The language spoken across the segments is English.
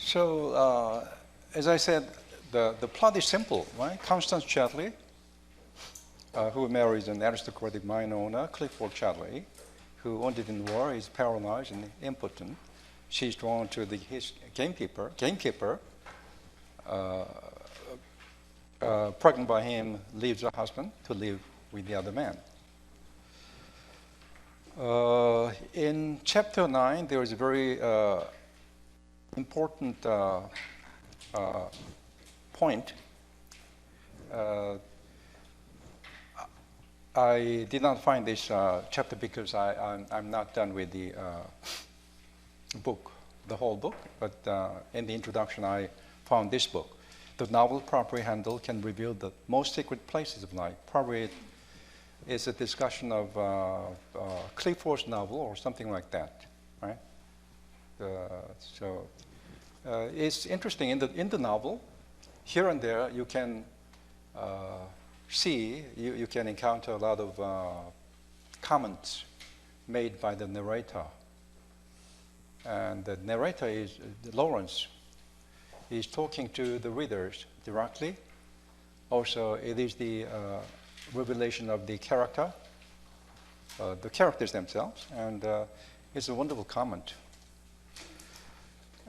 So, as I said, the plot is simple, right? Constance Chadley, who marries an aristocratic mine owner, Clifford Chadley, who wounded in war, is paralyzed and impotent. She's drawn to his gamekeeper, pregnant by him, leaves her husband to live with the other man. In chapter 9, there is a very important point. I did not find this chapter because I'm not done with the book, the whole book, but in the introduction I found this book. The novel properly handled can reveal the most secret places of life. Probably it's a discussion of Clifford's novel or something like that, right? So it's interesting in the novel. Here and there, you can you can encounter a lot of comments made by the narrator, and the narrator is Lawrence. He's talking to the readers directly. Also, it is the revelation of the characters themselves, and it's a wonderful comment.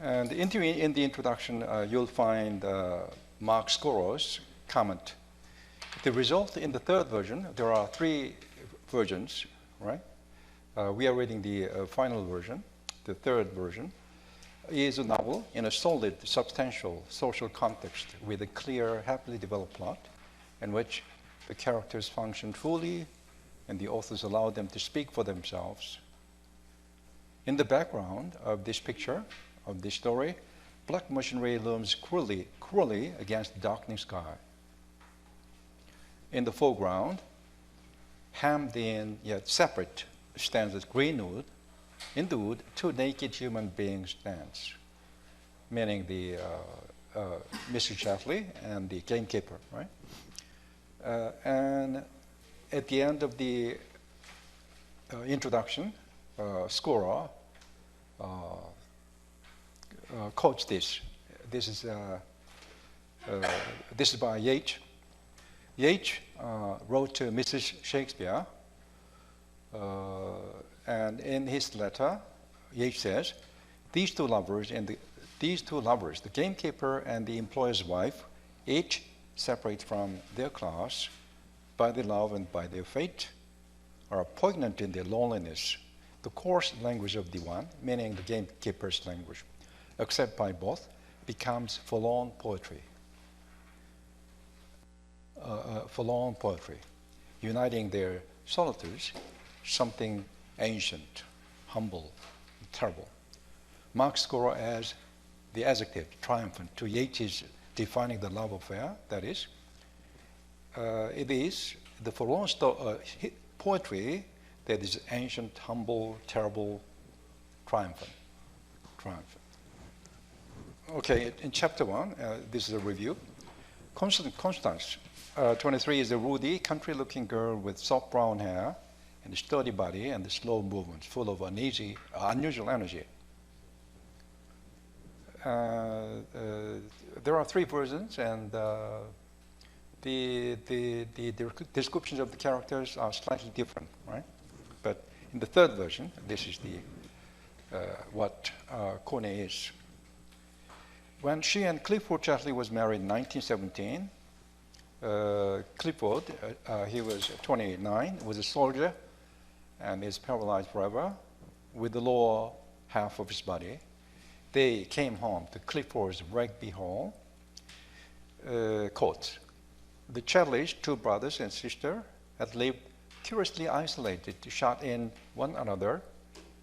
And in the introduction, you'll find Mark Scoro's comment. The result in the third version, there are 3 versions, right? We are reading the final version. The third version is a novel in a solid, substantial social context with a clear, happily developed plot in which the characters function fully and the authors allow them to speak for themselves. In the background of this picture, of this story, black machinery looms cruelly against the darkening sky. In the foreground, hemmed in yet separate, stands a green wood. In the wood, 2 naked human beings stands, meaning the Mr. Chadley and the gamekeeper, right? And at the end of the introduction, Scora quotes this. This is by Yeats. Yeats wrote to Mrs. Shakespeare, and in his letter, Yeats says, these two lovers, the gamekeeper and the employer's wife, each separate from their class by their love and by their fate, are poignant in their loneliness. The coarse language of the one, meaning the gamekeeper's language, except by both, becomes forlorn poetry. Forlorn poetry, uniting their solitudes, something ancient, humble, terrible. Mark Scora adds the adjective triumphant to Yeats' defining the love affair, that is. It is the forlorn poetry that is ancient, humble, terrible, triumphant. Okay, in chapter 1, this is a review. Constance, 23, is a ruddy, country-looking girl with soft brown hair and a sturdy body and slow movements, full of unusual energy. There are 3 versions, and the descriptions of the characters are slightly different, right? But in the third version, this is what Kone is. When she and Clifford Chadley was married in 1917, Clifford, he was 29, was a soldier and is paralyzed forever with the lower half of his body. They came home to Clifford's Rugby Hall court. The Chadleys, 2 brothers and sister, had lived curiously isolated, shut in one another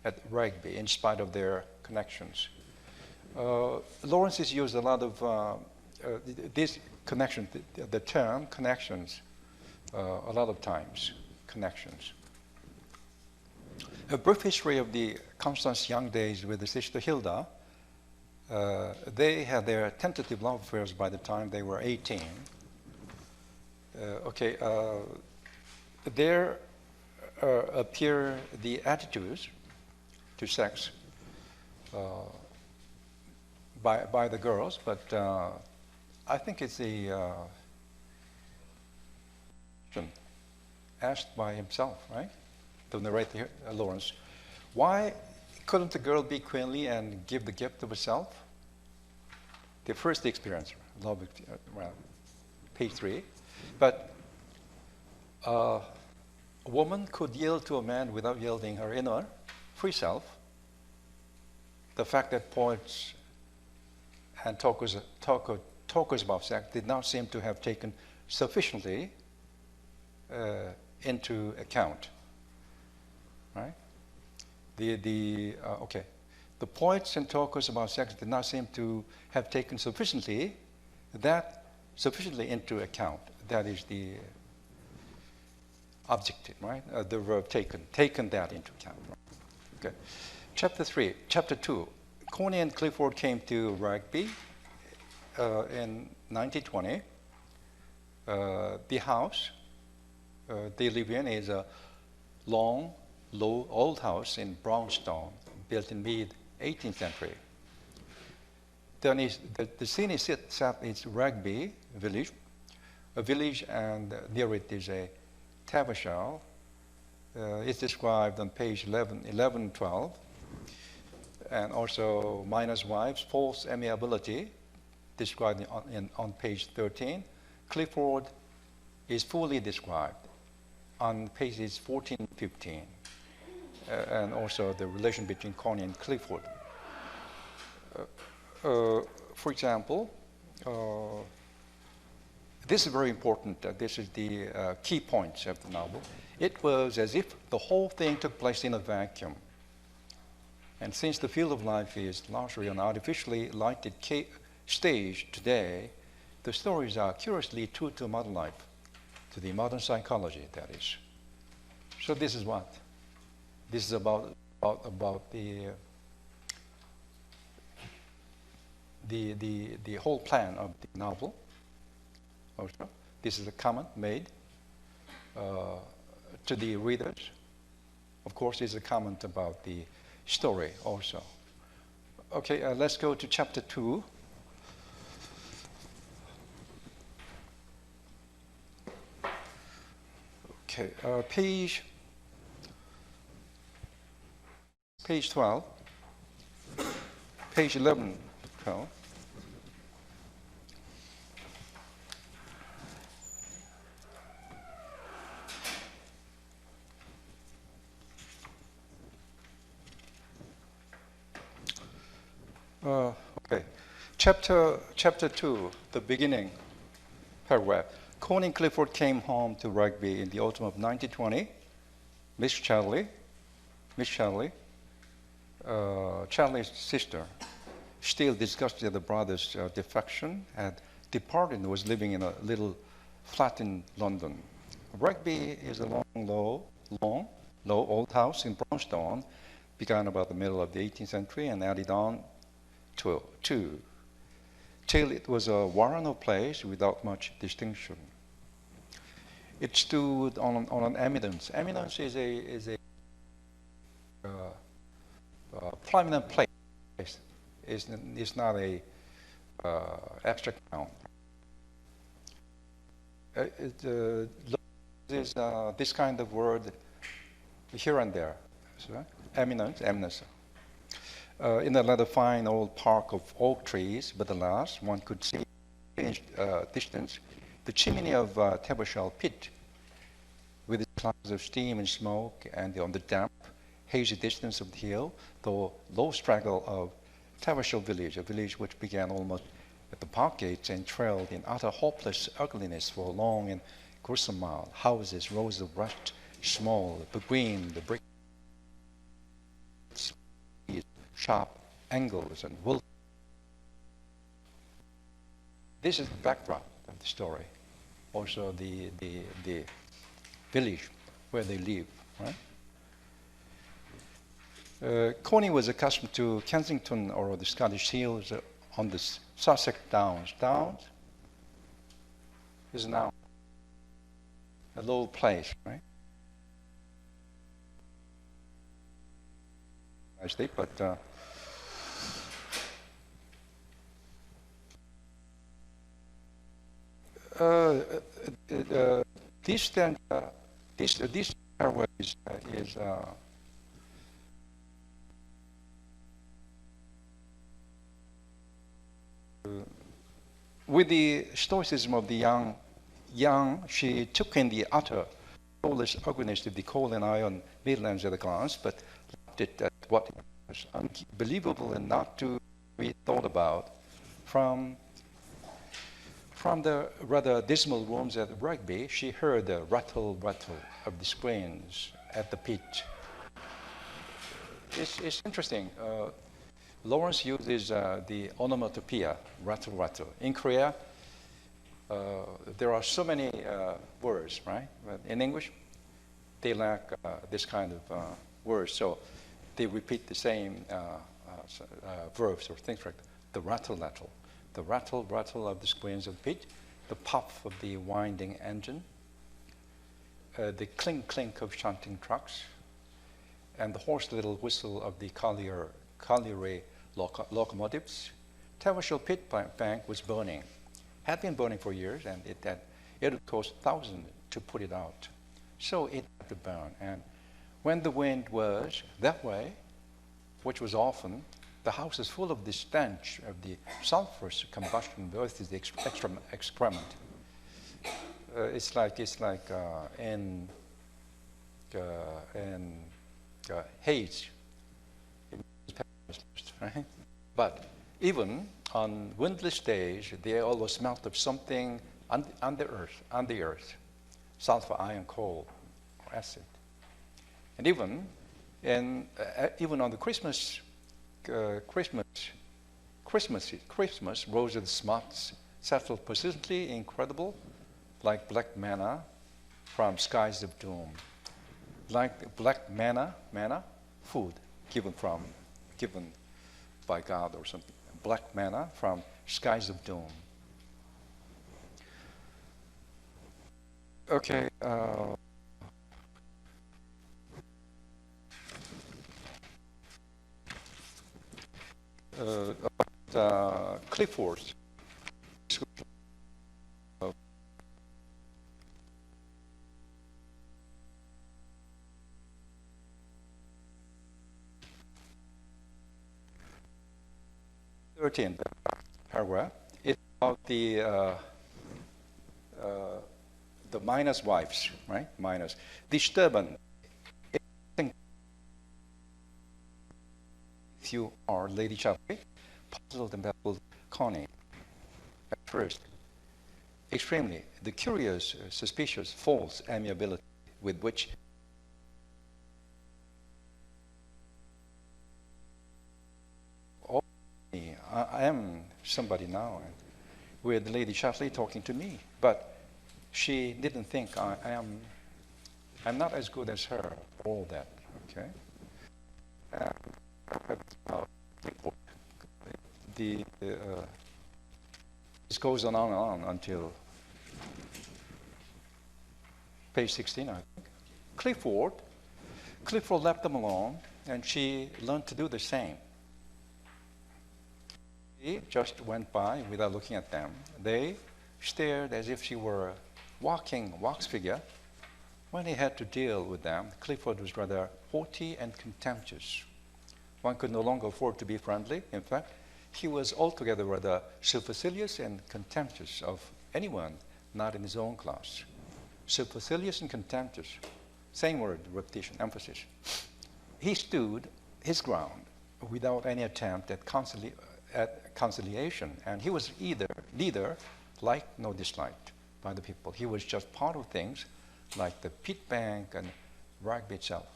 at rugby in spite of their connections. Lawrence has used a lot of this connection, the term connections, a lot of times, connections. A brief history of the Constance's young days with the sister Hilda. They had their tentative love affairs by the time they were 18. There appear the attitudes to sex by the girls, but I think it's the asked by himself, right? The narrator here, Lawrence. Why couldn't the girl be queenly and give the gift of herself? The first experience, love, page 3. But a woman could yield to a man without yielding her inner free self. The fact that poets and talkers about sex did not seem to have taken sufficiently into account, right? The poets and talkers about sex did not seem to have taken sufficiently into account. That is the objective, right? The verb taken that into account. Right? Okay. Chapter 2. Coney and Clifford came to Rugby in 1920. The house they live in is a long, low, old house in brownstone, built in mid-18th century. The scene is set in Rugby village, a village, and near it is a tabernacle. It's described on page 11, 12, and also miner's wife's false amiability, described on page 13. Clifford is fully described on pages 14 and 15, and also the relation between Coney and Clifford. For example, this is very important. This is the key points of the novel. It was as if the whole thing took place in a vacuum. And since the field of life is largely an artificially lighted stage today, the stories are curiously true to modern life, to the modern psychology, that is. So this is what? This is about the whole plan of the novel. Also, this is a comment made to the readers. Of course, it's a comment about the story also. Okay, let's go to chapter 2. Okay, page 12, page 11, 12. Okay, chapter 2, the beginning paragraph. Coney and Clifford came home to Rugby in the autumn of 1920. Charlie's sister, still disgusted at the brother's defection, had departed and was living in a little flat in London. Rugby is a long, low old house in brownstone, began about the middle of the 18th century and added on till it was a Warren place without much distinction. It stood on an eminence. Eminence is a prominent place. It's not a abstract noun. Is this kind of word here and there. So, eminence. In another fine old park of oak trees, but alas, one could see in distance the chimney of Tabershall pit with its clouds of steam and smoke, and on the damp, hazy distance of the hill, the low straggle of Tabershall village, a village which began almost at the park gates and trailed in utter hopeless ugliness for a long and gruesome mile. Houses, rows of rust, small, but green, the brick, sharp angles and wool. This is the backdrop of the story. Also the village where they live, right? Coney was accustomed to Kensington or the Scottish Hills on the Sussex Downs. Downs is now a low place, right? But Uh, this then, this airway is with the stoicism of the young, she took in the utter soulless ugliness of the coal and iron midlands at a glance, but laughed at what was unbelievable and not to be thought about. From the rather dismal rooms at Rugby, she heard the rattle of the springs at the pit. It's interesting. Lawrence uses the onomatopoeia, rattle. In Korea, there are so many words, right? But in English, they lack this kind of words, so they repeat the same verbs or things like that. The rattle, the rattle of the springs of the pit, the puff of the winding engine, the clink of shunting trucks, and the hoarse little whistle of the colliery locomotives. Tavistock Pit Bank was burning, had been burning for years, and it would cost thousands to put it out. So it had to burn. And when the wind was that way, which was often, the house is full of the stench of the sulfurous combustion of the earth is the excrement. It's like in haze. Right? But even on windless days, they always smelt of something on the earth, sulfur, iron, coal, or acid. And even on the Christmas, rose of the smots settled persistently, incredible, like black manna from skies of doom. Like black manna, food given by God or something. Black manna from skies of doom. Okay. Clifford. Paragraph. It's about the miner's wives, right? Miners. Disturbance. If you are Lady Chapley, puzzled and baffled Connie at first. Extremely, the curious, suspicious, false amiability with which I am somebody now, and with Lady Chapley talking to me, but she didn't think I'm not as good as her, all that, okay? This goes on and on until page 16, I think. Clifford left them alone, and she learned to do the same. He just went by without looking at them. They stared as if she were a walking wax figure. When he had to deal with them, Clifford was rather haughty and contemptuous. One could no longer afford to be friendly. In fact, he was altogether rather supercilious and contemptuous of anyone not in his own class. Supercilious and contemptuous. Same word, repetition, emphasis. He stood his ground without any attempt at conciliation, and he was neither liked nor disliked by the people. He was just part of things like the pit bank and rugby itself.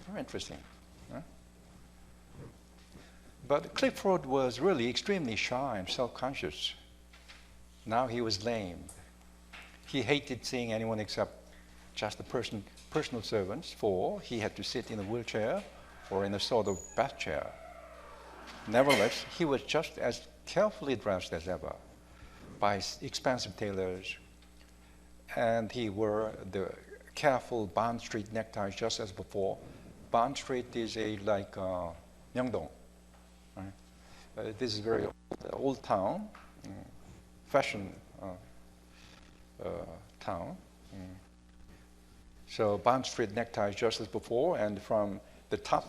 Very interesting. Huh? But Clifford was really extremely shy and self-conscious. Now he was lame. He hated seeing anyone except just the personal servants, for he had to sit in a wheelchair or in a sort of bath chair. Nevertheless, he was just as carefully dressed as ever by expensive tailors, and he wore the careful Bond Street neckties just as before. Bond Street is like Myeongdong. Right? This is very old town, fashion town. So Bond Street neckties just as before, and from the top,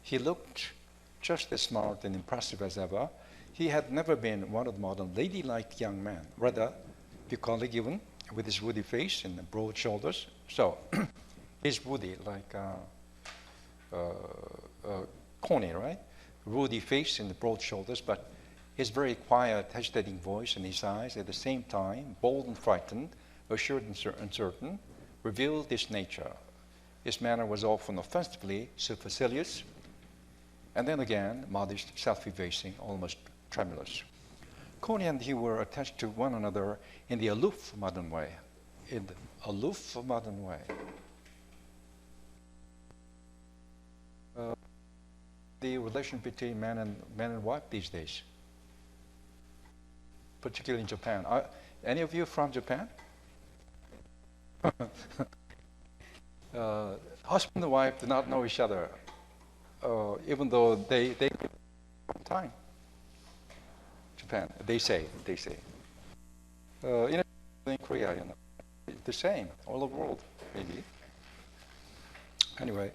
he looked just as smart and impressive as ever. He had never been one of the modern ladylike young men, rather bucolic even, with his woody face and broad shoulders. So he's woody, like corny, right? Woody face and broad shoulders, but his very quiet, hesitating voice and his eyes at the same time, bold and frightened, assured and uncertain, revealed his nature. His manner was often offensively supercilious, and then again, modest, self-effacing, almost tremulous. Coney and he were attached to one another in the aloof modern way. In the aloof modern way. The relation between man and wife these days, particularly in Japan. Are any of you from Japan? Husband and wife do not know each other, even though they live a long time. Japan, they say. In Korea, the same, all over the world, maybe. Anyway,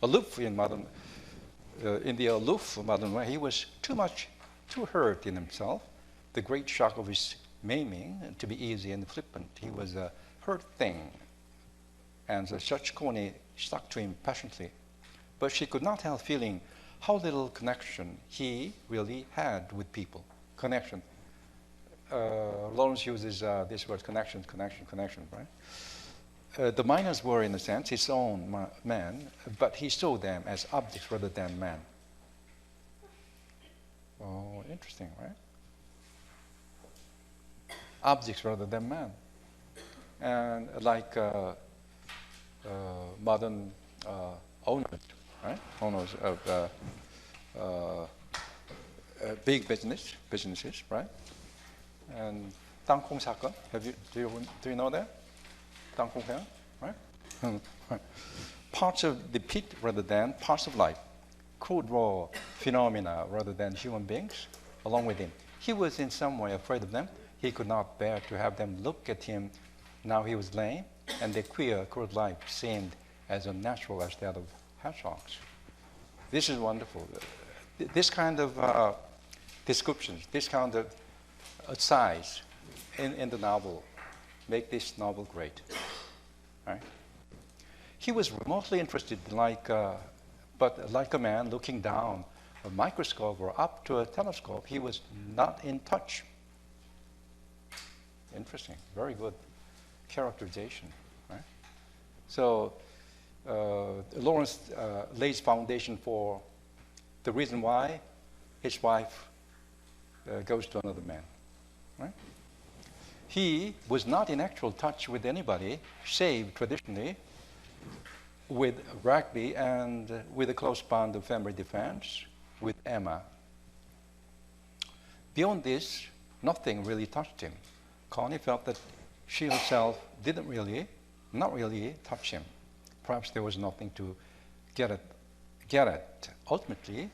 aloof in the aloof modern way, he was too hurt in himself. The great shock of his maiming, to be easy and flippant. He was a hurt thing, and such Coney stuck to him passionately. But she could not help feeling how little connection he really had with people. Connection. Lawrence uses this word, connection, right? The miners were, in a sense, his own men, but he saw them as objects rather than men. Oh, interesting, right? Objects rather than men. And like modern owners, right? Owners of big businesses, right? And 땅콩 사건, do you know that? 땅콩 사건, right? Parts of the pit rather than parts of life, crude raw phenomena rather than human beings, along with him. He was in some way afraid of them. He could not bear to have them look at him. Now he was lame, and their queer, crude life seemed as unnatural as that of hedgehogs. This is wonderful. This kind of descriptions, this kind of size in the novel make this novel great. Right? He was remotely interested, but like a man looking down a microscope or up to a telescope, he was not in touch. Interesting, very good characterization. Right? So Lawrence lays foundation for the reason why his wife goes to another man. Right? He was not in actual touch with anybody, save traditionally with Rugby and with a close bond of family defense with Emma. Beyond this, nothing really touched him. Connie felt that she herself not really touch him. Perhaps there was nothing to get at. Ultimately,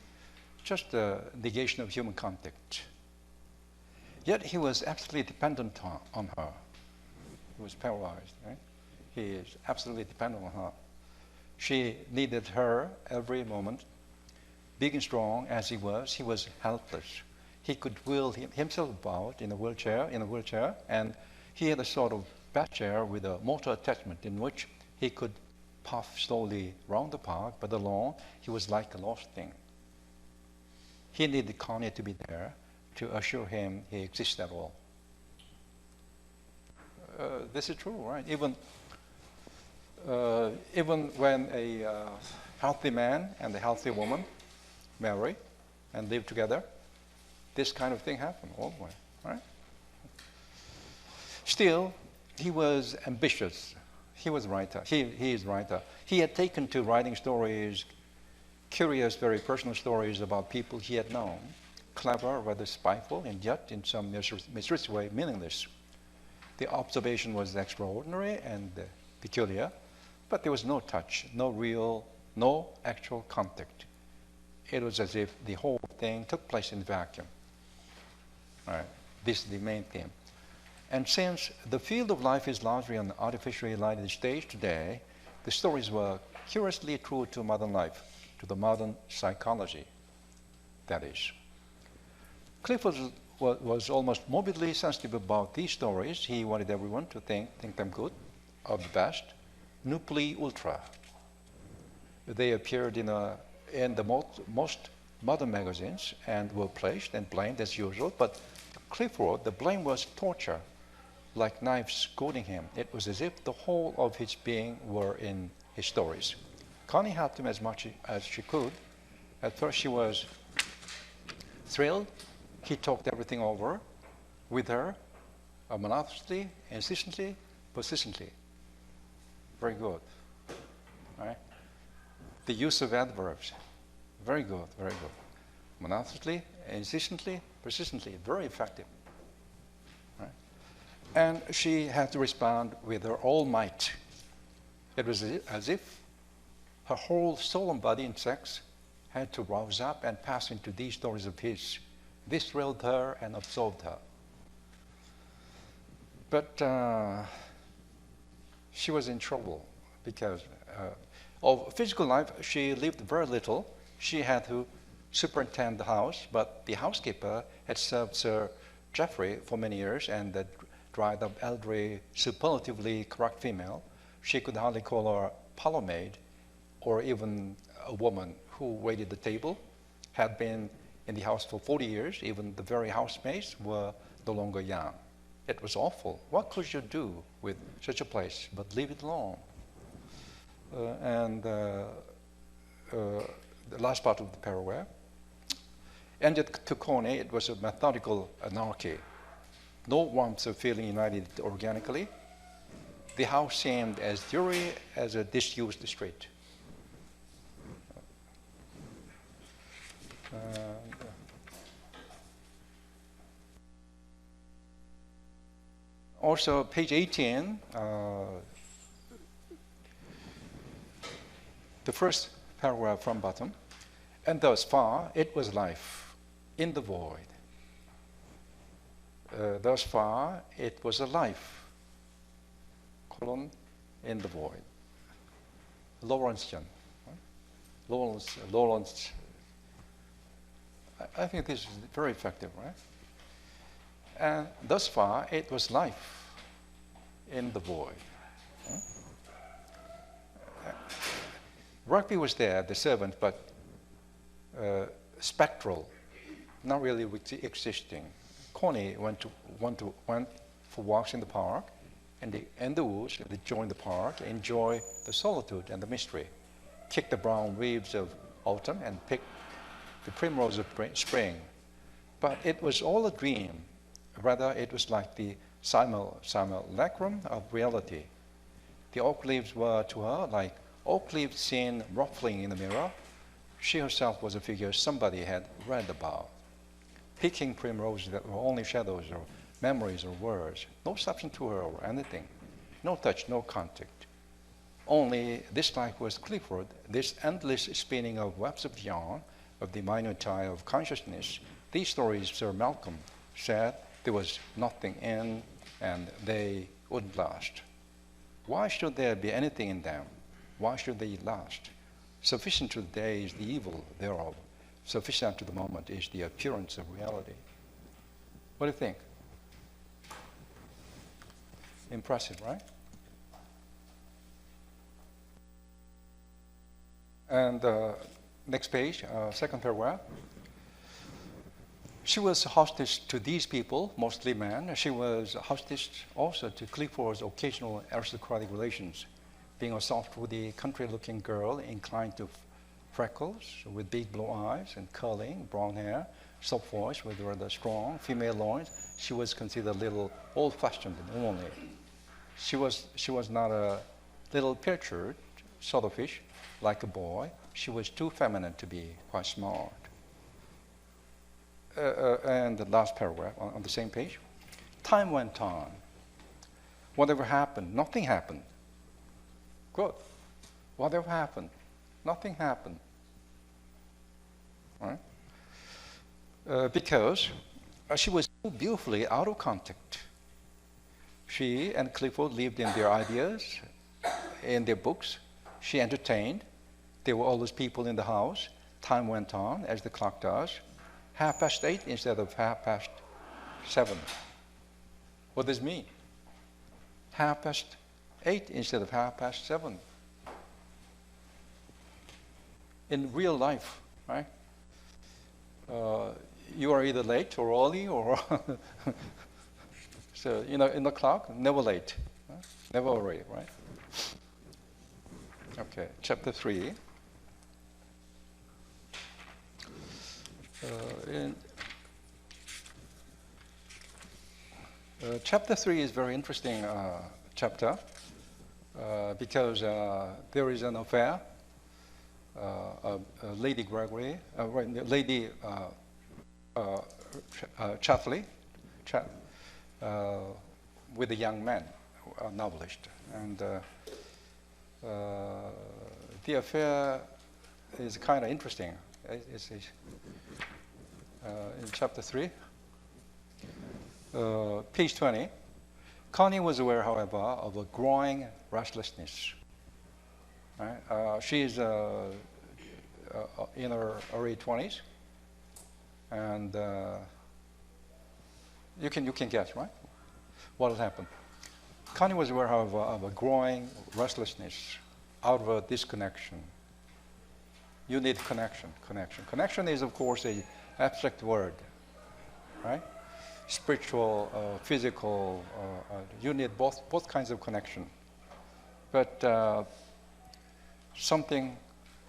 just the negation of human contact. Yet he was absolutely dependent on her. He was paralyzed, right? He is absolutely dependent on her. She needed her every moment. Big and strong as he was helpless. He could wheel himself about in a wheelchair, and he had a sort of bath chair with a motor attachment in which he could puff slowly round the park, but alone he was like a lost thing. He needed Connie to be there to assure him he exists at all. This is true, right? Even when a healthy man and a healthy woman marry and live together, this kind of thing happens always, right? Still, he was ambitious. He was a writer. He is a writer. He had taken to writing stories, curious, very personal stories about people he had known. Clever, rather spiteful, and yet in some mysterious way meaningless. The observation was extraordinary and peculiar, but there was no touch, no actual contact. It was as if the whole thing took place in vacuum. Right? This is the main theme. And since the field of life is largely an artificially lighted stage today, the stories were curiously true to modern life, to the modern psychology, that is. Clifford was almost morbidly sensitive about these stories. He wanted everyone to think them good, of the best, nupli ultra. They appeared in the most modern magazines and were praised and blamed as usual, but Clifford, the blame was torture, like knives goading him. It was as if the whole of his being were in his stories. Connie helped him as much as she could. At first she was thrilled. He talked everything over with her, monotonously, insistently, persistently. Very good. Right? The use of adverbs. Very good, very good. Monotonously, insistently, persistently. Very effective. Right? And she had to respond with her all might. It was as if her whole soul and body and sex had to rouse up and pass into these stories of his. This thrilled her and absorbed her. But she was in trouble because of physical life, she lived very little. She had to superintend the house, but the housekeeper had served Sir Geoffrey for many years, and the dried-up, elderly, superlatively correct female, she could hardly call her parlor maid or even a woman who waited the table, had been in the house for 40 years. Even the very housemaids were no longer young. It was awful. What could you do with such a place but leave it alone? The last part of the paragraph. And to Coney, it was a methodical anarchy. No warmth of feeling united organically. The house seemed as dreary as a disused street. Also, page 18, the first paragraph from bottom. And thus far, it was life in the void. Thus far, it was a life, colon, in the void. Lawrencean. Right? Lawrence. I think this is very effective, right? And thus far, it was life in the void. Rugby was there, the servant, but spectral, not really existing. Connie went for walks in the park, and in the woods. They joined the park, enjoy the solitude and the mystery, kick the brown leaves of autumn, and pick the primrose of spring. But it was all a dream. Rather, it was like the simulacrum of reality. The oak leaves were to her like oak leaves seen ruffling in the mirror. She herself was a figure somebody had read about. Picking primroses that were only shadows or memories or words. No substance to her or anything. No touch, no contact. Only this life was Clifford, this endless spinning of webs of yarn, of the minutiae of consciousness. These stories, Sir Malcolm said, there was nothing in, and they wouldn't last. Why should there be anything in them? Why should they last? Sufficient to the day is the evil thereof. Sufficient to the moment is the appearance of reality. What do you think? Impressive, right? And next page, second paragraph. She was hostess to these people, mostly men. She was hostess also to Clifford's occasional aristocratic relations, being a soft-woody, country-looking girl inclined to freckles, with big blue eyes and curling brown hair, soft voice with rather strong female loins. She was considered a little old-fashioned and womanly. She was not a little pictured sort of fish, like a boy. She was too feminine to be quite smart. And the last paragraph on the same page. Time went on. Whatever happened, nothing happened. Good. Whatever happened, nothing happened. Right? Because She was so beautifully out of contact. She and Clifford lived in their ideas, in their books. She entertained. There were always people in the house. Time went on, as the clock does. 8:30 instead of 7:30. What does it mean? 8:30 instead of 7:30. In real life, right? You are either late or early, or so in the clock, never late, right? Never early, right? Okay, chapter 3. Chapter 3 is very interesting chapter because there is an affair. Lady Gregory, Lady Chatley, with a young man, a novelist, and the affair is kind of interesting. It's in chapter 3, page 20. Connie was aware, however, of a growing restlessness. Right? She is in her early 20s, and you can guess, right? What had happened? Connie was aware, however, of a growing restlessness out of a disconnection. You need connection. Connection is, of course, an abstract word, right? Spiritual, physical. You need both kinds of connection, but something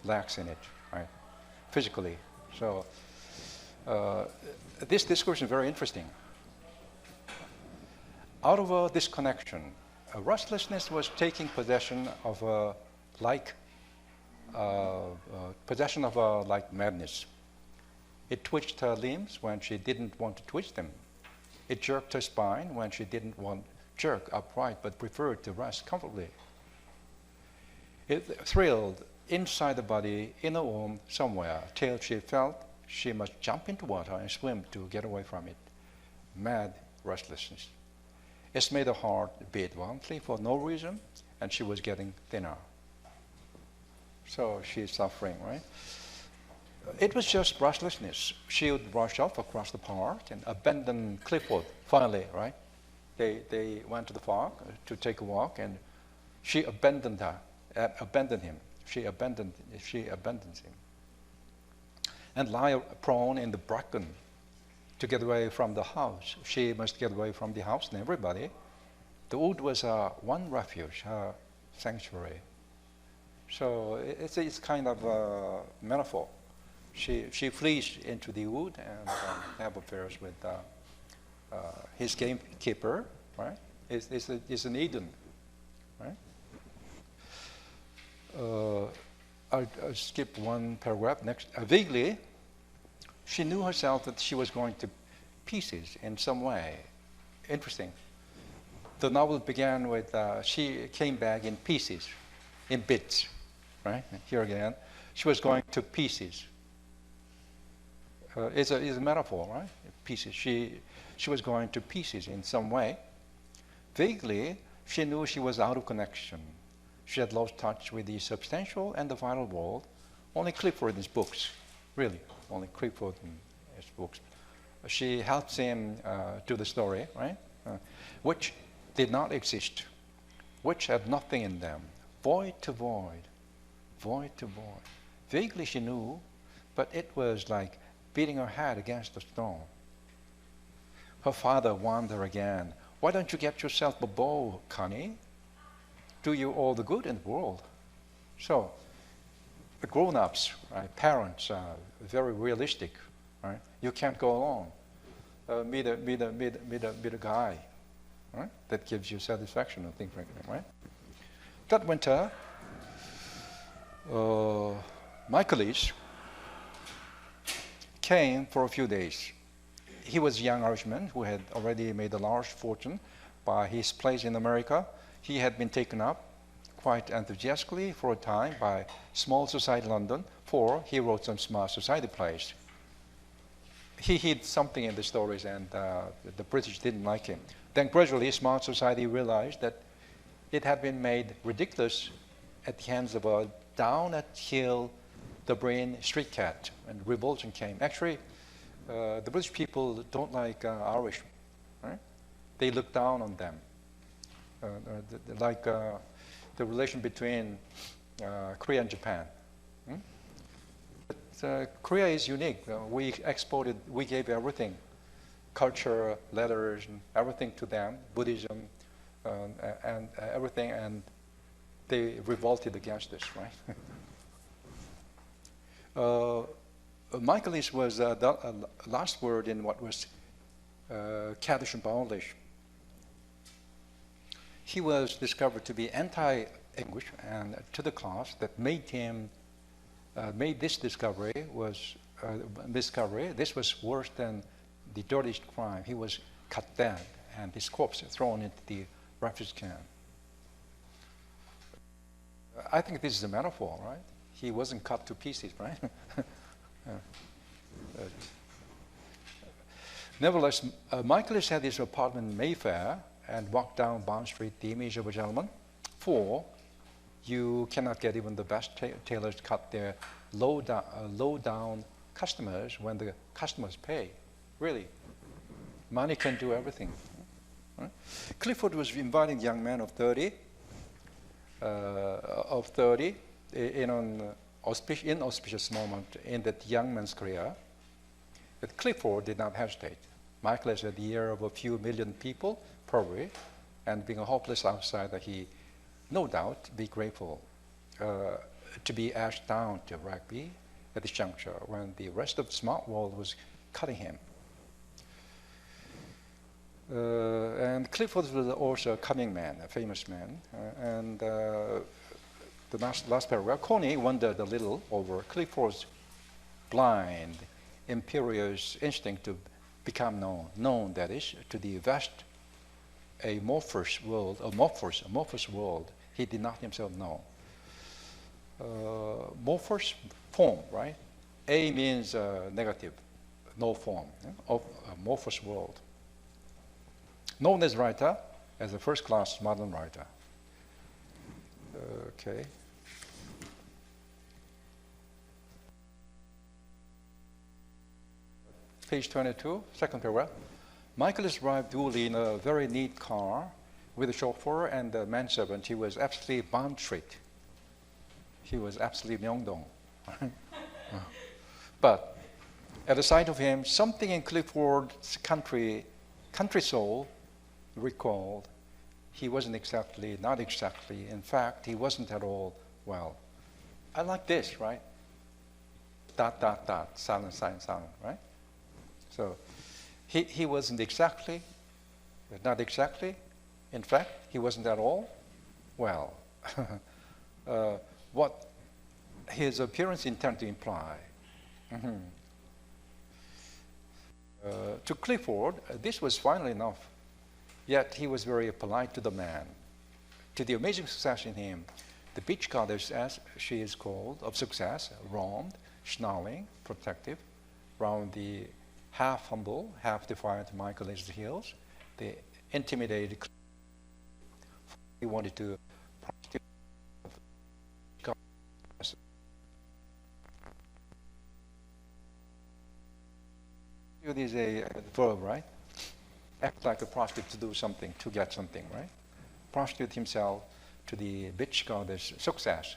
lacks in it, right? Physically. So this discourse is very interesting. Out of a disconnection, a restlessness was taking possession of a like madness. It twitched her limbs when she didn't want to twitch them. It jerked her spine when she didn't want to jerk upright but preferred to rest comfortably. It thrilled inside the body, in a womb somewhere, till she felt she must jump into water and swim to get away from it. Mad restlessness. It made her heart beat violently for no reason, and she was getting thinner. So she's suffering, right? It was just restlessness. She would rush off across the park and abandon Clifford, finally, right? They went to the park to take a walk, and she abandoned him. She abandons him. And lie prone in the bracken to get away from the house. She must get away from the house and everybody. The wood was her one refuge, her sanctuary. So it's kind of a metaphor. She flees into the wood and have affairs with his gamekeeper, right? It's an Eden, right? I'll skip one paragraph. Next, vaguely, she knew herself that she was going to pieces in some way. Interesting. The novel began with she came back in pieces, in bits, right? Here again, she was going to pieces. It's a metaphor, right? Pieces. She was going to pieces in some way. Vaguely, she knew she was out of connection. She had lost touch with the substantial and the vital world. Only Clifford in his books, really, only Clifford in his books. She helps him to the story, right? Which did not exist, which had nothing in them, void to void, void to void. Vaguely she knew, but it was like beating her head against a stone. Her father warned her again, "Why don't you get yourself a bow, Connie? Do you all the good in the world?" So the grown-ups, right, parents are very realistic, right? You can't go alone. Meet a guy, right? That gives you satisfaction and things like that, right? That winter, Michaelis came for a few days. He was a young Irishman who had already made a large fortune by his place in America. He had been taken up quite enthusiastically for a time by small society London, for he wrote some small society plays. he hid something in the stories, and the British didn't like him. Then gradually, smart society realized that it had been made ridiculous at the hands of a down-at-heel, the brain street cat, and revolution came. Actually, the British people don't like Irish, right? They look down on them, like the relation between Korea and Japan. But Korea is unique. We exported, we gave everything, culture, letters, and everything to them, Buddhism, and everything, and they revolted against this, right? Michaelis was the last word in what was Kaddish and Polish. He was discovered to be anti-English, and to the class that made him made this discovery. This was worse than the dirtiest crime. He was cut dead, and his corpse thrown into the refuse can. I think this is a metaphor, right? He wasn't cut to pieces, right? Nevertheless, Michaelis had his apartment in Mayfair and walked down Bond Street, the image of a gentleman. For you cannot get even the best tailors cut their low down customers when the customers pay. Really, money can do everything. Right? Clifford was inviting young men of 30 in an inauspicious moment in that young man's career. But Clifford did not hesitate. Michaelis had the ear of a few million people, probably, and being a hopeless outsider, he no doubt be grateful to be asked down to rugby at this juncture when the rest of the smart world was cutting him. And Clifford was also a cunning man, a famous man, and the last paragraph, Coney wondered a little over Clifford's blind, imperious instinct to become known, that is, to the vast, amorphous world he did not himself know. Amorphous form, right? A means negative, no form, of amorphous world. Known as writer, as a first-class modern writer. Okay. Page 22, second paragraph. Michaelis arrived duly in a very neat car with a chauffeur and a manservant. He was absolutely Bond Street. He was absolutely Myeongdong. But at the sight of him, something in Clifford's country soul recalled he wasn't exactly, not exactly, in fact, he wasn't at all well. I like this, right? Dot, dot, dot, silent, silent, silent, right? So he wasn't exactly, not exactly, in fact, he wasn't at all well. What his appearance intended to imply. To Clifford, this was final enough, yet he was very polite to the man. To the amazing success in him, the beach goddess, as she is called, of success, roamed, snarling, protective, round the half-humble, half-defiant Michaelis heels. They intimidated. He wanted to prostitute. It is a verb, right? Act like a prostitute to do something, to get something, right? Prostitute himself to the bitch goddess, success.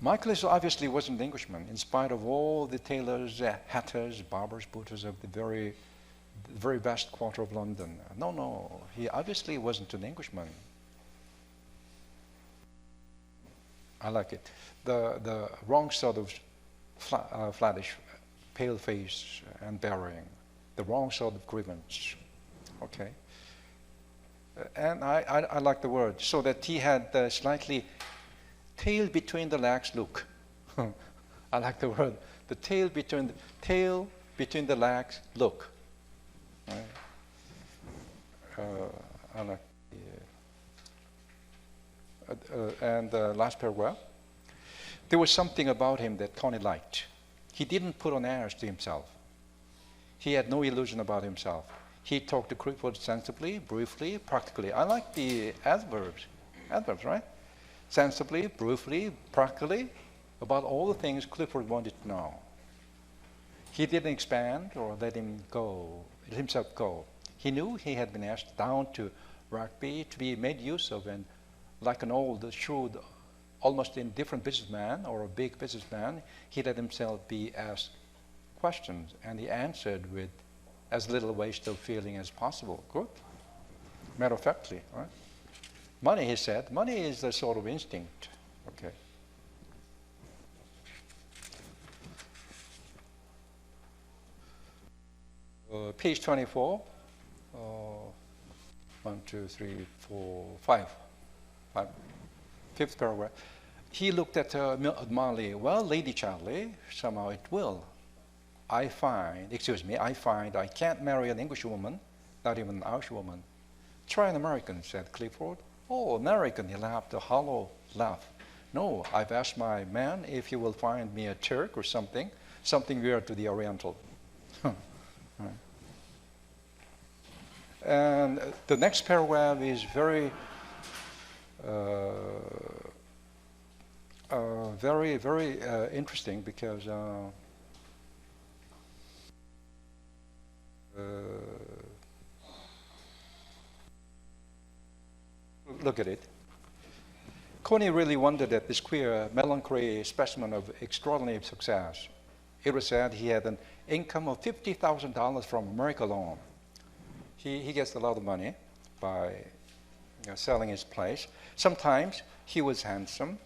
Michaelis obviously wasn't an Englishman, in spite of all the tailors, hatters, barbers, booters of the very vast quarter of London. No, he obviously wasn't an Englishman. I like it. The wrong sort of flattish, pale face and bearing, the wrong sort of grievance. Okay. And I like the word, so that he had slightly tail between the legs look. I like the word, the tail between the legs look. Right? I like and last paragraph. There was something about him that Connie liked. He didn't put on airs to himself. He had no illusion about himself. He talked to Clifford sensibly, briefly, practically. I like the adverbs, right? Sensibly, briefly, practically, about all the things Clifford wanted to know. He didn't expand or let himself go. He knew he had been asked down to rugby to be made use of, and like an old, shrewd, almost indifferent businessman or a big businessman, he let himself be asked questions, and he answered with as little waste of feeling as possible. Good. Matter of factly, right? Money, he said, money is a sort of instinct. Okay. Page 24. 1, 2, 3, 4, 5. Fifth paragraph. He looked at her admiringly. Well, Lady Charlie, somehow it will. I find I can't marry an English woman, not even an Irish woman. Try an American, said Clifford. Oh, American, he laughed a hollow laugh. No, I've asked my man if he will find me a Turk or something weird to the Oriental. Right. And the next paragraph is very, very interesting because look at it. Coney really wondered at this queer, melancholy specimen of extraordinary success. It was said he had an income of $50,000 from America alone. He gets a lot of money by selling his place. Sometimes he was handsome.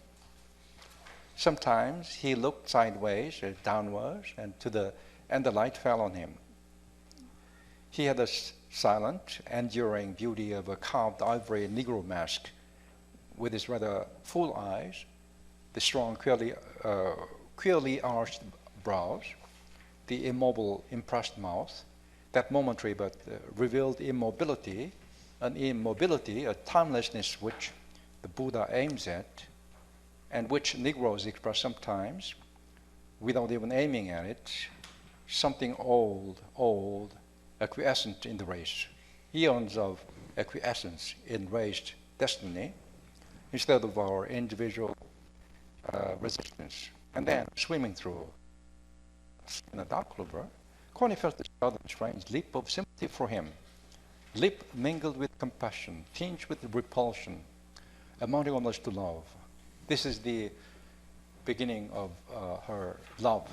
Sometimes he looked sideways or downwards, and the light fell on him. He had a silent, enduring beauty of a carved ivory Negro mask, with his rather full eyes, the strong, queerly arched brows, the immobile, impressed mouth, that momentary but revealed immobility, a timelessness which the Buddha aims at, and which Negroes express sometimes, without even aiming at it, something old, acquiescent in the race, eons of acquiescence in race destiny, instead of our individual resistance. And then swimming through in a dark river, Coney felt a sudden strange leap of sympathy for him, leap mingled with compassion, tinged with repulsion, amounting almost to love. This is the beginning of her love,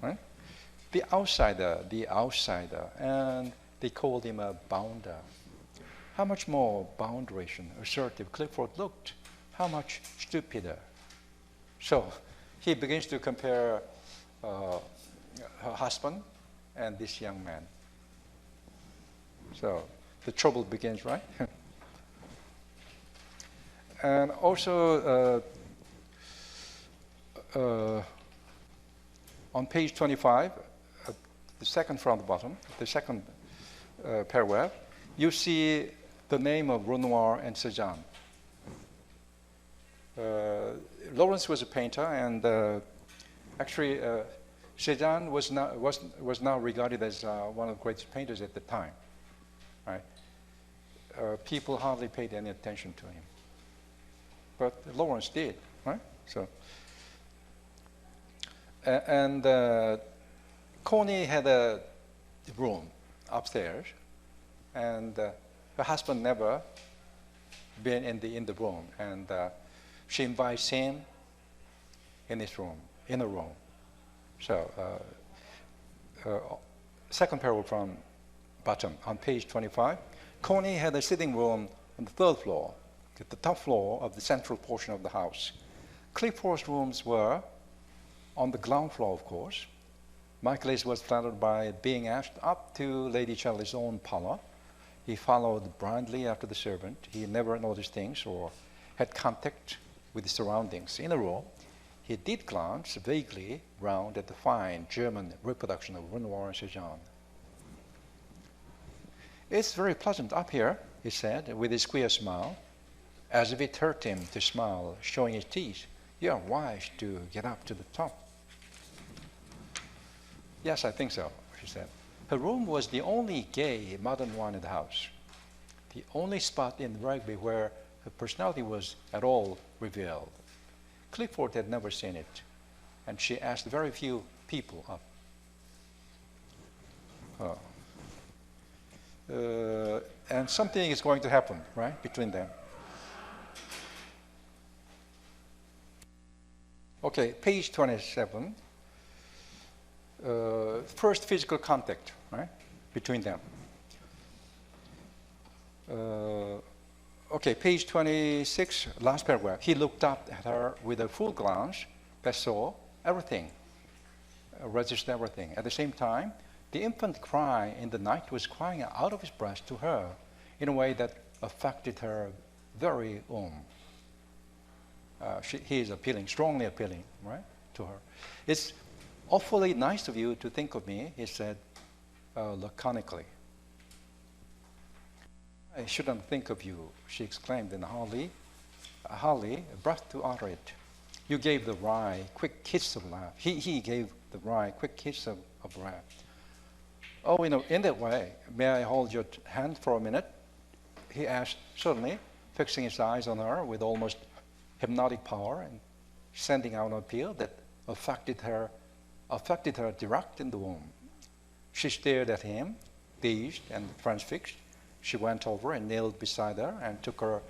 right? The outsider, and they called him a bounder. How much more boundarian, assertive Clifford looked, how much stupider. So he begins to compare her husband and this young man. So the trouble begins, right? And also on page 25, the second from the bottom, the second paragraph, you see the name of Renoir and Cézanne. Lawrence was a painter, and actually Cézanne was now regarded as one of the greatest painters at the time. Right? People hardly paid any attention to him, but Lawrence did. Right? So, and Coney had a room upstairs, and her husband never been in the room, and she invites him in his room, in a room. So, second paragraph from bottom on page 25. Coney had a sitting room on the third floor, at the top floor of the central portion of the house. Clifford's rooms were on the ground floor, of course. Michaelis was flattered by being asked up to Lady Charlie's own parlor. He followed blindly after the servant. He never noticed things or had contact with the surroundings. In a row, he did glance vaguely round at the fine German reproduction of Renoir and Cézanne. It's very pleasant up here, he said, with his queer smile, as if it hurt him to smile, showing his teeth. You are wise to get up to the top. Yes, I think so, she said. Her room was the only gay modern one in the house, the only spot in rugby where her personality was at all revealed. Clifford had never seen it, and she asked very few people up. And something is going to happen, right, between them. Okay, page 27. First physical contact, right, between them. Okay, page 26, last paragraph. He looked up at her with a full glance that saw everything, registered everything. At the same time, the infant cry in the night was crying out of his breast to her in a way that affected her very own. He is appealing, strongly appealing, right, to her. It's awfully nice of you to think of me, he said laconically. I shouldn't think of you, she exclaimed in hardly breath to utter it. You gave the wry, quick kiss of laugh. He gave the wry, quick kiss of laugh. Oh, in that way, may I hold your hand for a minute? He asked, suddenly, fixing his eyes on her with almost hypnotic power and sending out an appeal that affected her direct in the womb. She stared at him, dazed and transfixed. She went over and knelt beside her and took her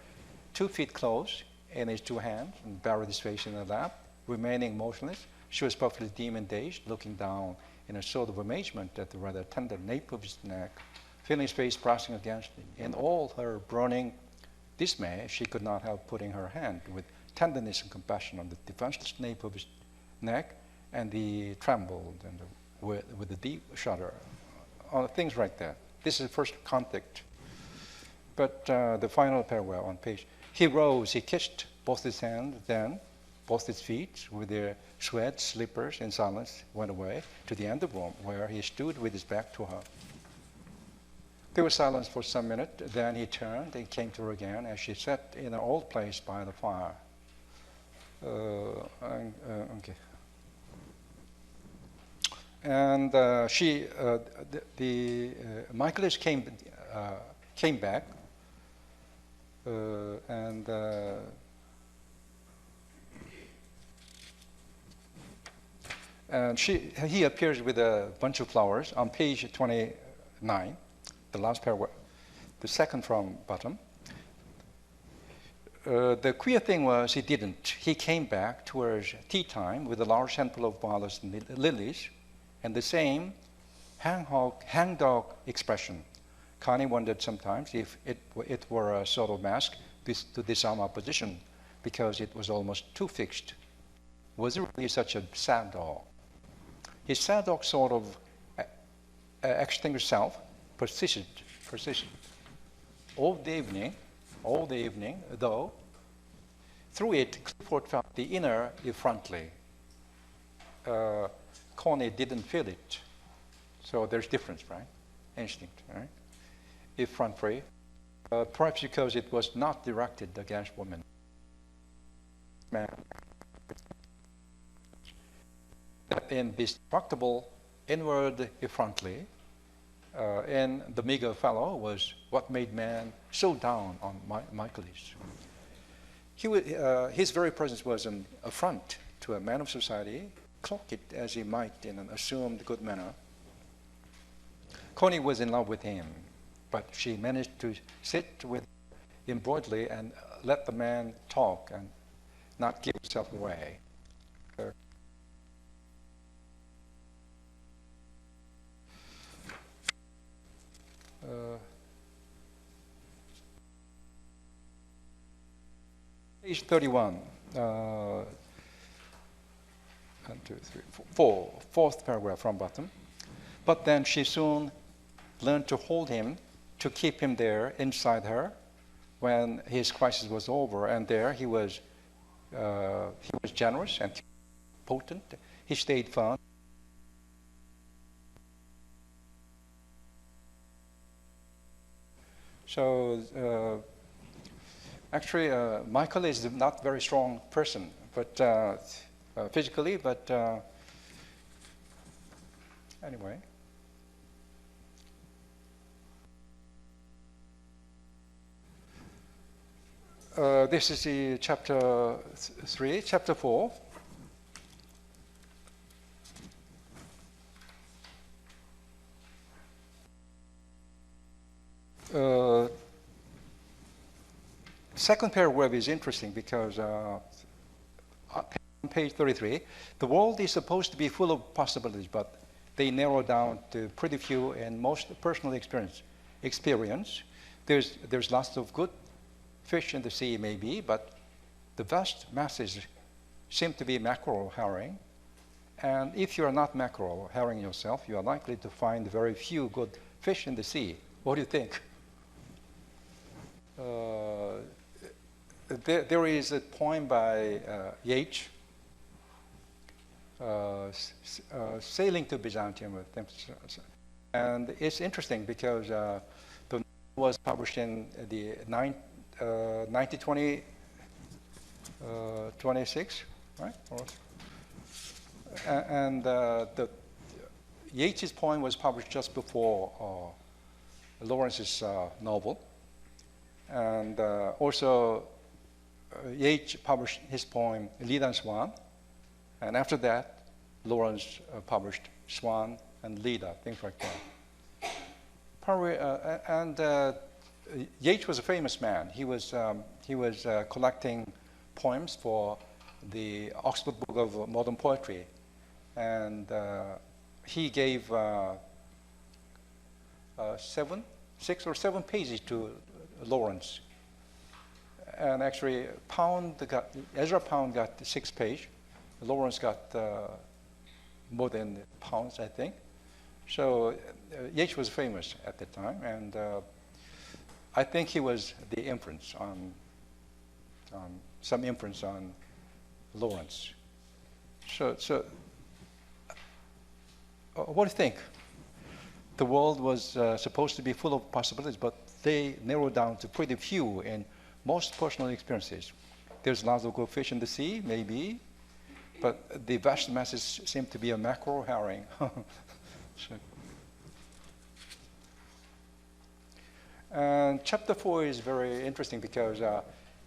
2 feet close in his 2 hands and buried his face in her lap, remaining motionless. She was perfectly dim and dazed, looking down in a sort of amazement at the rather tender nape of his neck, feeling his face pressing against him. In all her burning dismay, she could not help putting her hand with tenderness and compassion on the defenseless nape of his neck, and he trembled and with a deep shudder. Things like that. This is the first contact. But the final paragraph on page. He rose, he kissed both his hands, then both his feet with their sweat slippers in silence, went away to the end of the room where he stood with his back to her. There was silence for some minutes, then he turned and came to her again as she sat in an old place by the fire. Okay. And Michaelis came back, and he appears with a bunch of flowers on page 29, the last paragraph, the second from bottom. The queer thing was he didn't. He came back towards tea time with a large handful of violets and lilies and the same hangdog expression. Connie wondered sometimes if it were a sort of mask to disarm opposition because it was almost too fixed. Was it really such a sad dog? His sad dog sort of extinguished self persisted. All the evening, though, through it, Clifford felt the inner effrontly. Connie didn't feel it. So there's difference, right? Instinct, right? Effrontery, perhaps because it was not directed against women. Man, that indestructible inward effrontly in the meager fellow was what made man so down on Michaelis. His very presence was an affront to a man of society, cloak it as he might in an assumed good manner. Connie was in love with him, but she managed to sit with him broadly and let the man talk and not give himself away. Page 31, 1, 2, 3, 4, fourth paragraph from bottom. But then she soon learned to hold him, to keep him there inside her when his crisis was over. And there he was generous and potent. He stayed firm. So actually, Michael is not a very strong person, but physically, but Anyway. This is the chapter 3, chapter 4. Second paragraph is interesting because on page 33, the world is supposed to be full of possibilities, but they narrow down to pretty few and most personal experience. There's lots of good fish in the sea, maybe, but the vast masses seem to be mackerel herring. And if you are not mackerel herring yourself, you are likely to find very few good fish in the sea. What do you think? There is a poem by Yeats, Sailing to Byzantium, and it's interesting because the novel was published in the 1926, right? And the Yeats' poem was published just before Lawrence's novel, and also Yeats published his poem Lead and Swan, and after that, Lawrence published Swan and Leda, things like that. Yeats was a famous man. He was collecting poems for the Oxford Book of Modern Poetry, and he gave 6 or 7 pages to Lawrence. And actually, Ezra Pound got 6 pages. Lawrence got more than Pounds, I think. So Yeats was famous at the time, and I think he was the influence on some influence on Lawrence. So what do you think? The world was supposed to be full of possibilities, but they narrowed down to pretty few in most personal experiences. There's lots of good fish in the sea, maybe, but the vast masses seem to be a mackerel herring. And chapter 4 is very interesting because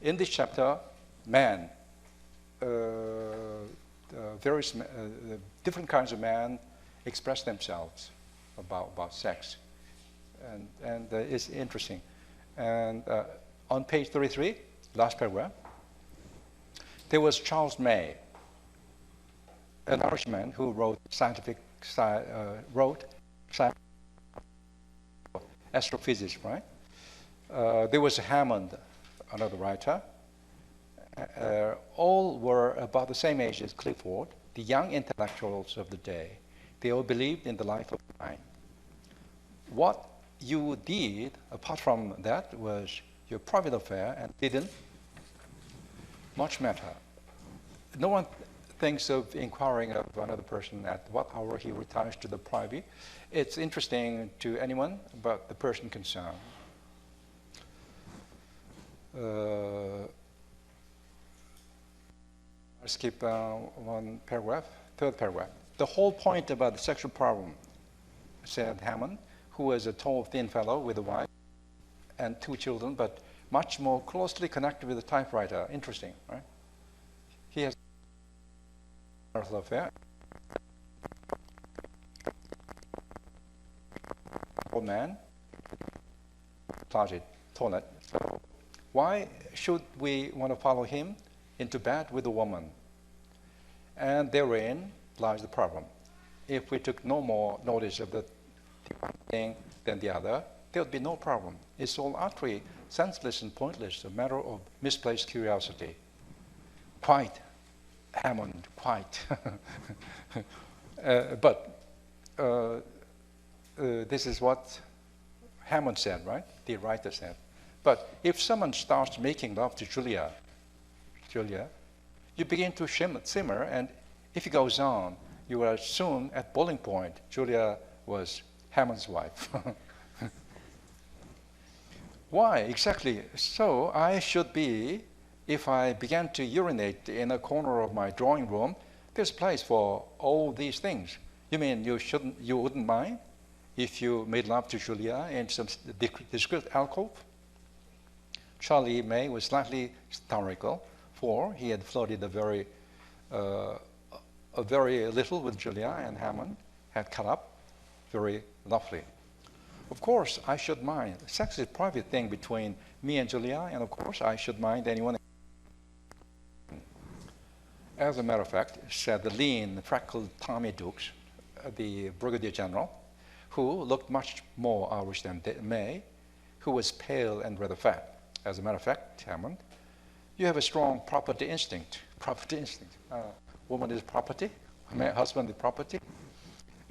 in this chapter, man, various different kinds of men express themselves about sex, and it's interesting. And on page 33, last paragraph, there was Charles May, an Irishman who wrote astrophysics, right? There was Hammond, another writer. All were about the same age as Clifford, the young intellectuals of the day. They all believed in the life of the mind. What you did, apart from that, was your private affair and didn't much matter. No one thinks of inquiring of another person at what hour he retires to the private. It's interesting to anyone but the person concerned. I'll skip one paragraph, third paragraph. The whole point about the sexual problem, said Hammond, who was a tall, thin fellow with a wife and 2 children, but much more closely connected with the typewriter. Interesting, right? He has an affair. Old man, closet, toilet. So why should we want to follow him into bed with a woman? And therein lies the problem. If we took no more notice of the one thing than the other, there would be no problem. It's all utterly senseless and pointless, a matter of misplaced curiosity. Quite, Hammond, quite. But this is what Hammond said, right? The writer said. But if someone starts making love to Julia, you begin to simmer, and if it goes on, you are soon at boiling point. Julia was Hammond's wife. Why exactly? So I should be, if I began to urinate in a corner of my drawing room, there's a place for all these things. You mean you wouldn't mind if you made love to Julia in some discreet alcove? Charlie May was slightly hysterical, for he had flirted a very little with Julia, and Hammond had cut up very lovely. Of course, I should mind. Sex is a private thing between me and Julia, and of course, I should mind anyone. As a matter of fact, said the lean, freckled Tommy Dukes, the brigadier general, who looked much more Irish than May, who was pale and rather fat. As a matter of fact, Hammond, you have a strong property instinct. Property instinct. Woman is property, husband is property,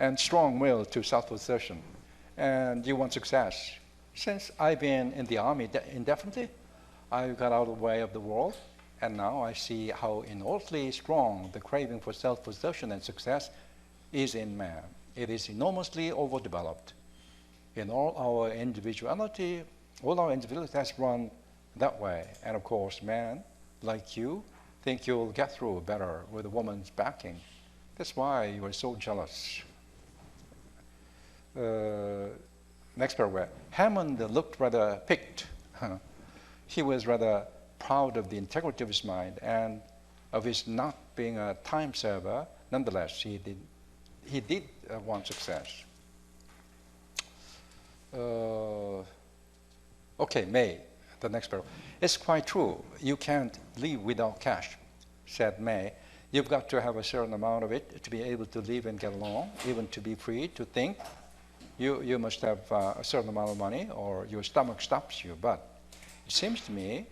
and strong will to self-assertion. And you want success. Since I've been in the army indefinitely, I got out of the way of the world, and now I see how inordinately strong the craving for self-assertion and success is in man. It is enormously overdeveloped. In all our individuality has run that way. And of course, man, like you, think you'll get through better with a woman's backing. That's why you are so jealous. Next paragraph. Hammond looked rather piqued. He was rather proud of the integrity of his mind and of his not being a time server. Nonetheless, he did want success. Okay, May, the next paragraph. It's quite true. You can't live without cash, said May. You've got to have a certain amount of it to be able to live and get along, even to be free to think. You must have a certain amount of money or your stomach stops you. But it seems to me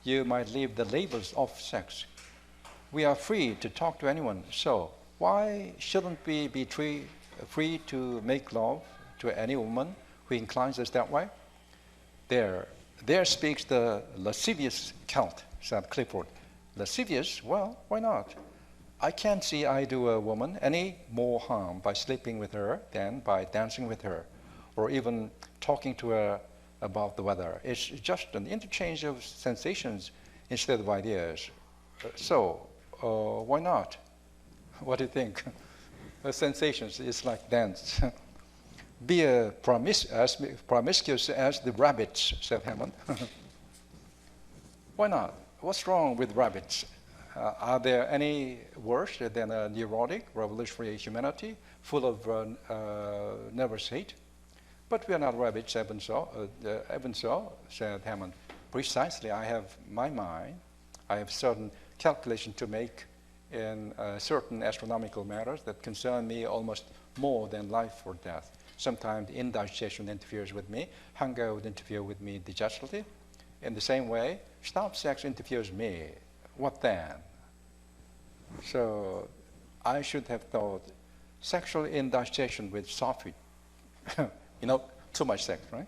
you might leave the labels off sex. We are free to talk to anyone, so why shouldn't we be free to make love to any woman who inclines us that way? There speaks the lascivious Celt, said Clifford. Lascivious? Well, why not? I can't see I do a woman any more harm by sleeping with her than by dancing with her, or even talking to her about the weather. It's just an interchange of sensations instead of ideas. So, why not? What do you think? Sensations is like dance. Be promiscuous as the rabbits, said Hammond. Why not? What's wrong with rabbits? Are there any worse than a neurotic, revolutionary humanity full of nervous hate? But we are not rabbits, even so, said Hammond. Precisely, I have my mind. I have certain calculation to make in certain astronomical matters that concern me almost more than life or death. Sometimes indigestion interferes with me. Hunger would interfere with me digestly. In the same way, stop sex interferes with me. What then? So I should have thought sexual indigestion with software, too much sex, right?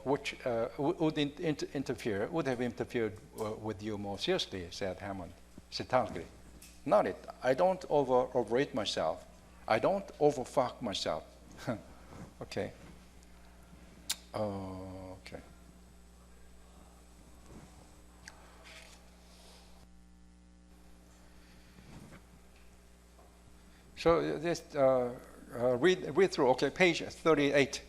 Which would have interfered with you more seriously, said Hammond, satirically. Not it. I don't overrate myself. I don't overfuck myself. Okay. Okay. So just read through. Okay, page 38.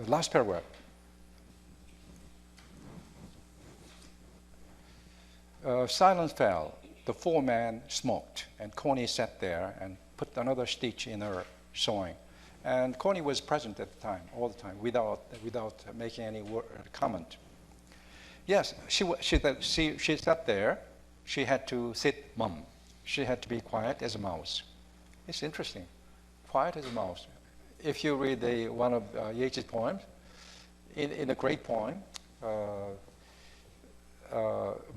Last paragraph. Silence fell. The foreman smoked, and Connie sat there and put another stitch in her sewing. And Connie was present at the time, all the time, without making any comment. Yes, she sat there. She had to sit mum. She had to be quiet as a mouse. It's interesting, quiet as a mouse. If you read one of Yeats's poems, in a great poem,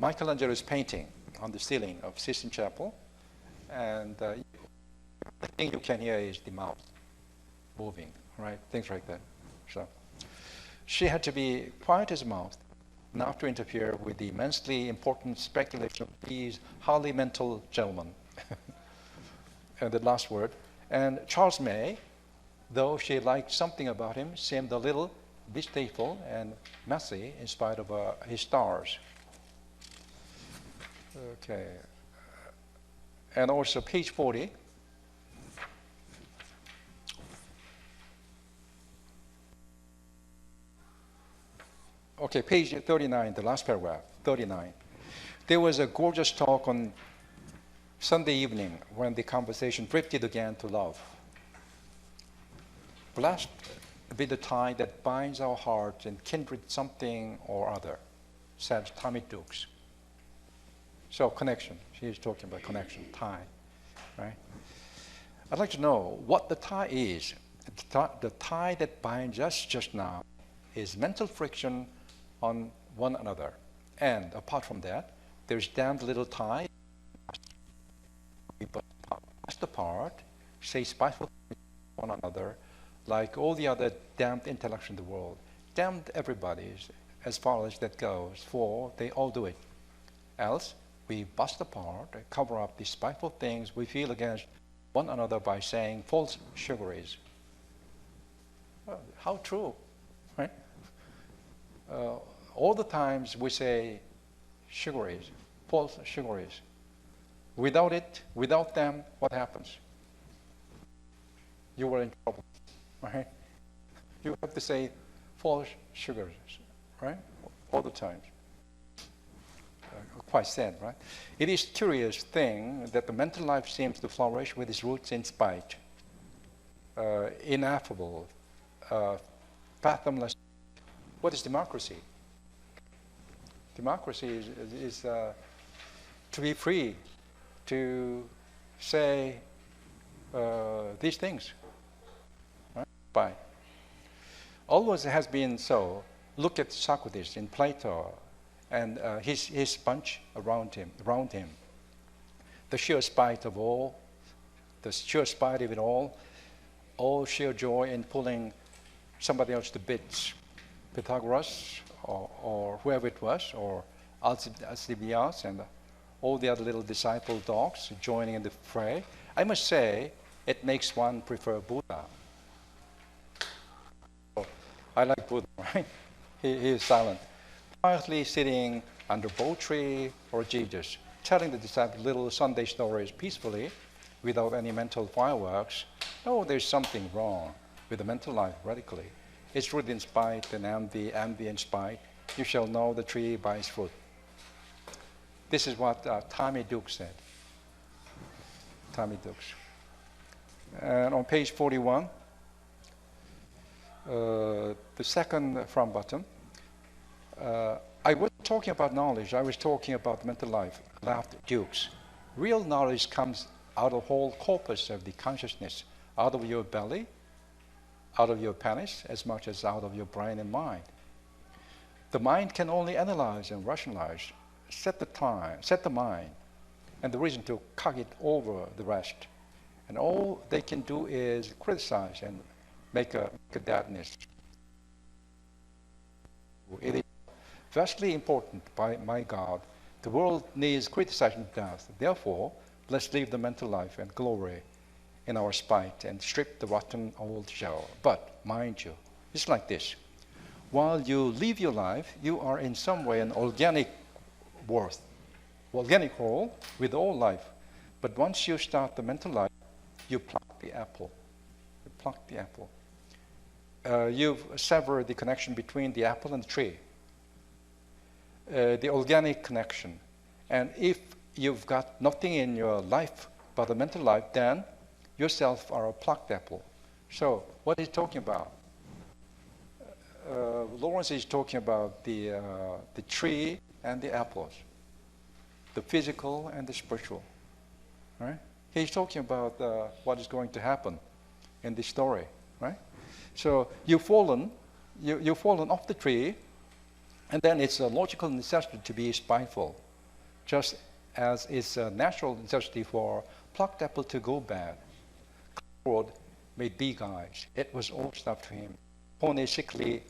Michelangelo's painting on the ceiling of Sistine Chapel, and the thing you can hear is the mouth moving, right? Things like that. So she had to be quiet as a mouse, not to interfere with the immensely important speculation of these highly mental gentlemen. And the last word. And Charles May, though she liked something about him, seemed a little distasteful and messy in spite of his stars. Okay. And also page 40. Okay, page 39, the last paragraph, 39. There was a gorgeous talk on Sunday evening when the conversation drifted again to love. Blessed be the tie that binds our hearts in kindred something or other, said Tommy Dukes. So connection, she is talking about connection, tie, right? I'd like to know what the tie is. The tie that binds us just now is mental friction on one another. And apart from that, there's damned little tie. We bust apart, say spiteful things to one another, like all the other damned intellects in the world. Damned everybody, as far as that goes, for they all do it. Else, we bust apart, cover up the spiteful things we feel against one another by saying false sugaries. How true, right? All the times we say sugaries, false sugaries. Without it, without them, what happens? You were in trouble, right? You have to say false sugars, right? All the time. Quite sad, right? It is a curious thing that the mental life seems to flourish with its roots in spite, ineffable, fathomless. What is democracy? Democracy is to be free to say these things. Right? Bye. Always has been so. Look at Socrates in Plato and his bunch around him. The sheer spite of all, the sheer spite of it all sheer joy in pulling somebody else to bits. Pythagoras or whoever it was, or Alcibiades and all the other little disciple dogs joining in the fray. I must say, it makes one prefer Buddha. So, I like Buddha, right? He is silent. Quietly sitting under a bow tree or Jesus, telling the disciples little Sunday stories peacefully, without any mental fireworks. Oh, there's something wrong with the mental life radically. It's rooted in spite and envy and spite. You shall know the tree by its fruit. This is what Tommy Dukes said. Tommy Dukes. And on page 41, the second from bottom, I wasn't talking about knowledge, I was talking about mental life, laughed Dukes. Real knowledge comes out of the whole corpus of the consciousness, out of your belly, out of your penis, as much as out of your brain and mind. The mind can only analyze and rationalize, set the mind, and the reason to cock it over the rest. And all they can do is criticize and make a deadness. It is vastly important, by my God. The world needs criticizing death. Therefore, let's leave the mental life and glory in our spite and strip the rotten old shell. But, mind you, it's like this. While you live your life, you are in some way an organic whole with all life. But once you start the mental life, you pluck the apple. You pluck the apple. You've severed the connection between the apple and the tree. The organic connection. And if you've got nothing in your life but the mental life, then yourself are a plucked apple. So what is he talking about? Lawrence is talking about the tree and the apples, the physical and the spiritual. Right? He's talking about what is going to happen in this story. Right? So you've fallen off the tree, and then it's a logical necessity to be spiteful, just as it's a natural necessity for plucked apple to go bad. Lord made big eyes. It was all stuff to him. Connie sickly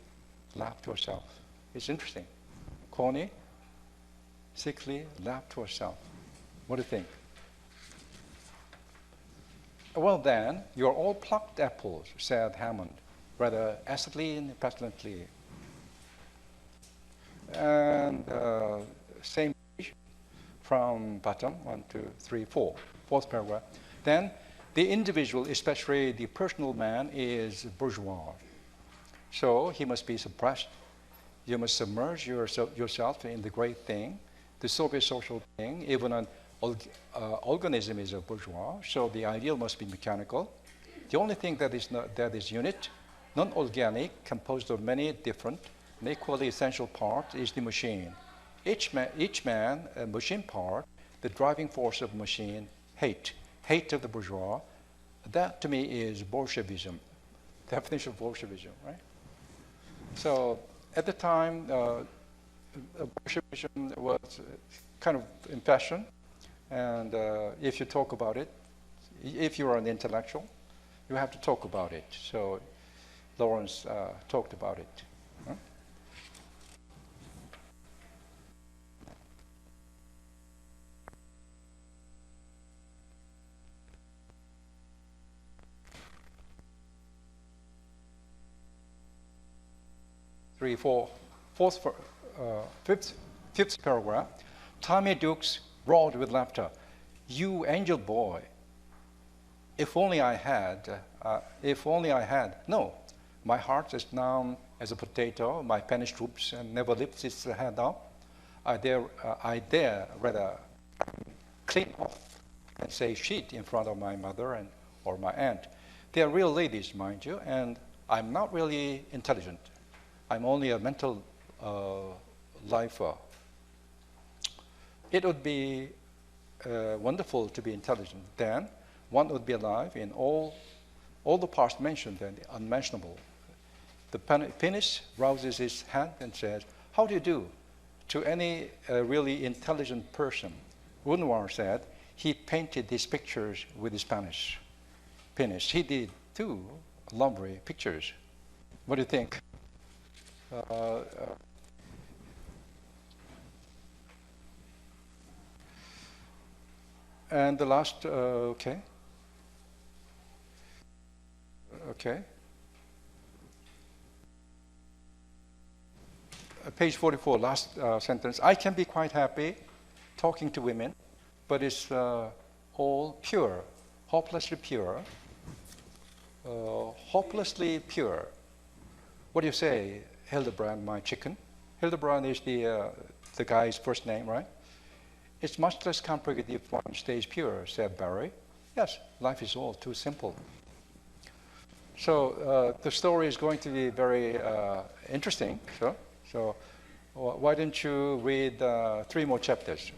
laughed to herself. It's interesting. Connie sickly laughed to herself. What do you think? Well then, you're all plucked apples, said Hammond, rather acidly and petulantly. And same page from bottom, 1, 2, 3, 4. fourth paragraph. Then the individual, especially the personal man, is bourgeois. So he must be suppressed. You must submerge yourself in the great thing, the Soviet social thing. Even an organism is a bourgeois, so the ideal must be mechanical. The only thing that is unit, non-organic, composed of many different and equally essential parts, is the machine. Each man, a machine part, the driving force of machine, hate of the bourgeois. That to me is Bolshevism, definition of Bolshevism, right? So at the time, Bolshevism was kind of in fashion, and if you talk about it, if you're an intellectual, you have to talk about it. So Lawrence talked about it. Huh? Fifth paragraph. Tommy Dukes roared with laughter. You angel boy. If only I had. No, my heart is numb as a potato. My penis droops and never lifts its head up. I dare rather clean off and say shit in front of my mother or my aunt. They are real ladies, mind you, and I'm not really intelligent. I'm only a mental lifer. It would be wonderful to be intelligent. Then one would be alive in all the parts mentioned and unmentionable. The penis rouses its hand and says, "How do you do?" to any really intelligent person. Unwar said he painted these pictures with his penis. He did too, lovely pictures. What do you think? And the last, okay. Page 44, last sentence. I can be quite happy talking to women, but it's all pure, hopelessly pure. Hopelessly pure. What do you say, Hildebrand, my chicken? Hildebrand is the guy's first name, right? It's much less complicated if one stays pure, said Barry. Yes, life is all too simple. So the story is going to be very interesting. So why don't you read 3 more chapters?